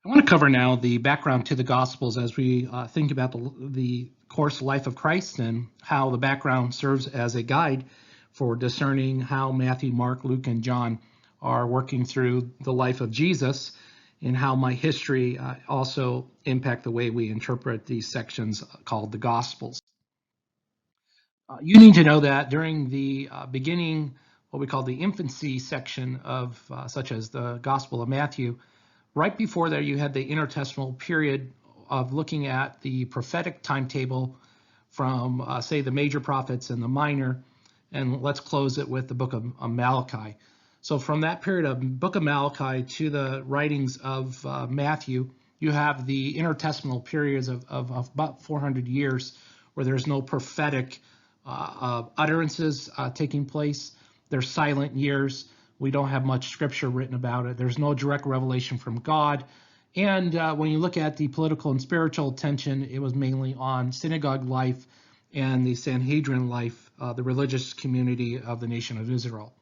I want to cover now the background to the Gospels as we think about the course life of Christ and how the background serves as a guide for discerning how Matthew, Mark, Luke, and John are working through the life of Jesus, and how my history also impact the way we interpret these sections called the Gospels. You need to know that during the beginning, what we call the infancy section of such as the Gospel of Matthew, right before there you had the intertestamental period of looking at the prophetic timetable from, say, the major prophets and the minor, and let's close it with the book of Malachi. So from that period of book of Malachi to the writings of Matthew, you have the intertestamental periods of about 400 years where there's no prophetic utterances taking place. There's silent years. We don't have much scripture written about it. There's no direct revelation from God. And when you look at the political and spiritual tension, it was mainly on synagogue life and the Sanhedrin life, the religious community of the nation of Israel.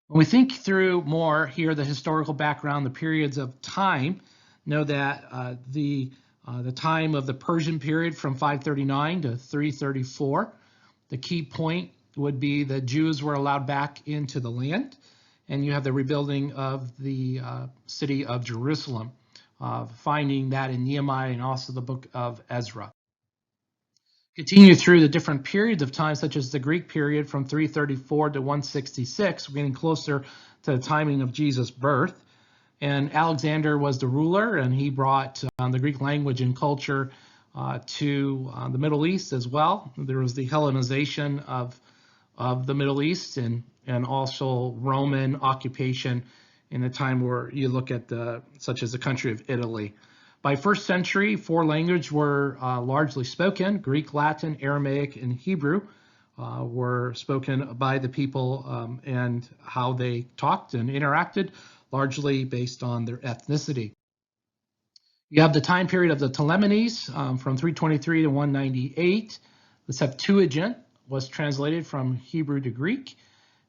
When we think through more here, the historical background, the periods of time, know that the time of the Persian period from 539 to 334, the key point would be the Jews were allowed back into the land, and you have the rebuilding of the city of Jerusalem, finding that in Nehemiah and also the book of Ezra. Continue through the different periods of time, such as the Greek period from 334 to 166, we're getting closer to the timing of Jesus' birth. And Alexander was the ruler, and he brought the Greek language and culture to the Middle East as well. There was the Hellenization of the Middle East and also Roman occupation in a time where you look at such as the country of Italy. By first century, 4 languages were largely spoken. Greek, Latin, Aramaic, and Hebrew were spoken by the people and how they talked and interacted, largely based on their ethnicity. You have the time period of the Ptolemies from 323 to 198. The Septuagint was translated from Hebrew to Greek,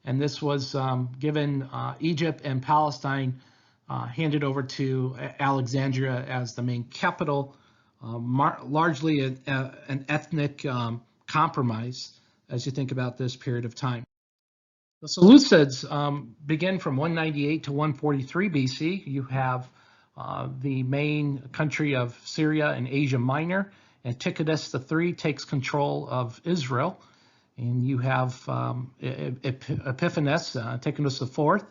and this was given Egypt and Palestine handed over to Alexandria as the main capital, largely an ethnic compromise as you think about this period of time. The Seleucids begin from 198 to 143 BC. You have the main country of Syria and Asia Minor. Antiochus III takes control of Israel. And you have Epiphanes, Antiochus IV.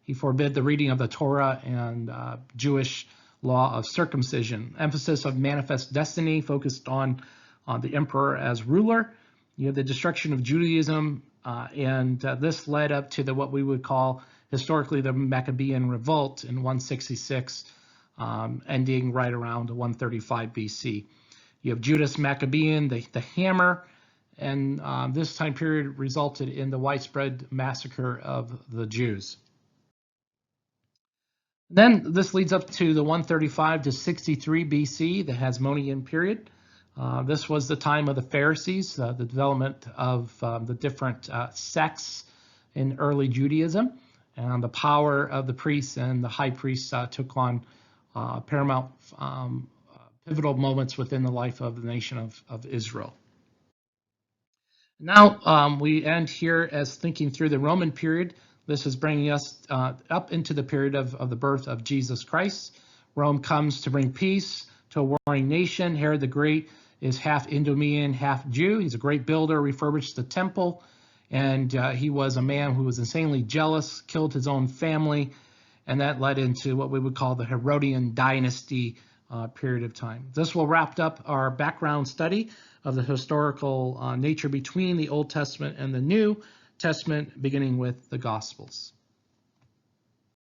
He forbid the reading of the Torah and Jewish law of circumcision. Emphasis of manifest destiny focused on the emperor as ruler. You have the destruction of Judaism, and this led up to what we would call historically the Maccabean revolt in 166, ending right around 135 BC. You have Judas Maccabean, the hammer, and this time period resulted in the widespread massacre of the Jews. Then this leads up to the 135 to 63 BC, the Hasmonean period. This was the time of the Pharisees, the development of the different sects in early Judaism, and the power of the priests and the high priests took on paramount, pivotal moments within the life of the nation of Israel. Now we end here as thinking through the Roman period. This is bringing us up into the period of the birth of Jesus Christ. Rome comes to bring peace to a warring nation. Herod the Great is half Idumean, half Jew. He's a great builder, refurbished the temple, and he was a man who was insanely jealous, killed his own family, and that led into what we would call the Herodian dynasty period of time. This will wrap up our background study of the historical nature between the Old Testament and the New Testament, beginning with the Gospels.